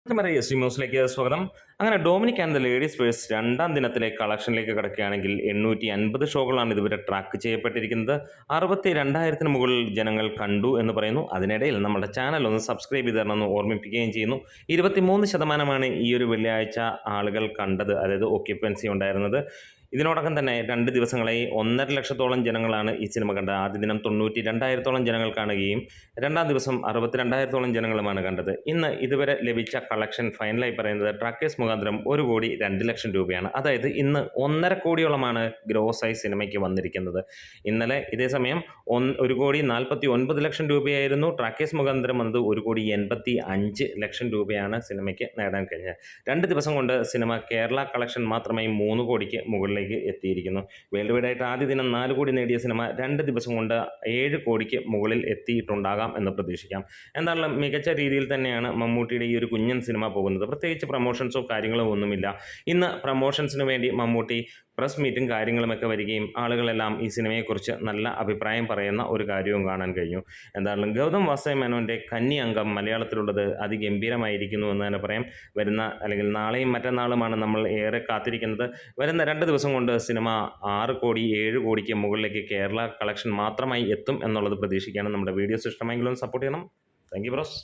S ന്യൂസിലേക്ക് സ്വാഗതം. അങ്ങനെ Dominic and the ladies purse രണ്ടാം ദിനത്തിലെ കളക്ഷനിലേക്ക് കടക്കുകയാണെങ്കിൽ 850 ഷോകളാണ് ഇതുവരെ ട്രാക്ക് ചെയ്യപ്പെട്ടിരിക്കുന്നത്. 62,000 മുകളിൽ ജനങ്ങൾ കണ്ടു എന്ന് പറയുന്നു. അതിനിടയിൽ നമ്മുടെ ചാനൽ ഒന്ന് സബ്സ്ക്രൈബ് ചെയ്ത് തരണമെന്ന് ഓർമ്മിപ്പിക്കുകയും ചെയ്യുന്നു. 23% ഈ ഒരു വെള്ളിയാഴ്ച ആളുകൾ കണ്ടത്, അതായത് ഓക്യുപ്പൻസി ഉണ്ടായിരുന്നത്. ഇതിനോടകം തന്നെ 2 ദിവസങ്ങളായി 1.5 ലക്ഷത്തോളം ജനങ്ങളാണ് ഈ സിനിമ കണ്ടത്. ആദ്യ ദിനം 92,000 ജനങ്ങൾ കാണുകയും രണ്ടാം ദിവസം 62,000 ജനങ്ങളുമാണ് കണ്ടത്. ഇന്ന് ഇതുവരെ ലഭിച്ച കളക്ഷൻ ഫൈനലായി പറയുന്നത് ട്രാക്കേഴ്സ് മുഖാന്തരം 1,02,00,000 രൂപയാണ്. അതായത് ഇന്ന് 1.5 കോടിയോളമാണ് ഗ്രോസ് ആയി സിനിമയ്ക്ക് വന്നിരിക്കുന്നത്. ഇന്നലെ ഇതേ സമയം 1,49,00,000 രൂപയായിരുന്നു ട്രാക്കേഴ്സ് മുഖാന്തരം വന്നത്. 1,85,00,000 രൂപയാണ് സിനിമയ്ക്ക് നേടാൻ കഴിഞ്ഞത്. 2 ദിവസം കൊണ്ട് സിനിമ കേരള കളക്ഷൻ മാത്രമായി 3 കോടിക്ക് മുകളിലേക്ക് എത്തിയിരിക്കുന്നു. വേൾഡ് വൈഡ് ആയിട്ട് ആദ്യ ദിനം 4 കോടി നേടിയ സിനിമ 2 ദിവസം കൊണ്ട് 7 കോടിക്ക് മുകളിൽ എത്തിയിട്ടുണ്ടാകാം എന്ന് പ്രതീക്ഷിക്കാം. എന്തായാലും മികച്ച രീതിയിൽ തന്നെയാണ് മമ്മൂട്ടിയുടെ ഈ ഒരു കുഞ്ഞൻ സിനിമ പോകുന്നത്. പ്രത്യേകിച്ച് പ്രമോഷൻസോ കാര്യങ്ങളോ ഒന്നുമില്ല. ഇന്ന് പ്രമോഷൻസിന് വേണ്ടി മമ്മൂട്ടി പ്രസ് മീറ്റും കാര്യങ്ങളുമൊക്കെ വരികയും ആളുകളെല്ലാം ഈ സിനിമയെക്കുറിച്ച് നല്ല അഭിപ്രായം പറയുന്ന ഒരു കാര്യവും കാണാൻ കഴിഞ്ഞു. എന്തായാലും ഗൗതം വാസുദേവമേനോൻ്റെ കന്നി അംഗം മലയാളത്തിലുള്ളത് അതിഗംഭീരമായിരിക്കുന്നു എന്ന് തന്നെ പറയാം. അല്ലെങ്കിൽ നാളെയും മറ്റന്നാളുമാണ് നമ്മൾ ഏറെ കാത്തിരിക്കുന്നത്. വരുന്ന 2 ദിവസം കൊണ്ട് സിനിമ 6 കോടി 7 കോടിക്ക് മുകളിലേക്ക് കേരള കളക്ഷൻ മാത്രമായി എത്തും എന്നുള്ളത് പ്രതീക്ഷിക്കുകയാണ്. നമ്മുടെ വീഡിയോസ് ഇഷ്ടമെങ്കിലും സപ്പോർട്ട് ചെയ്യണം. Thank you bros.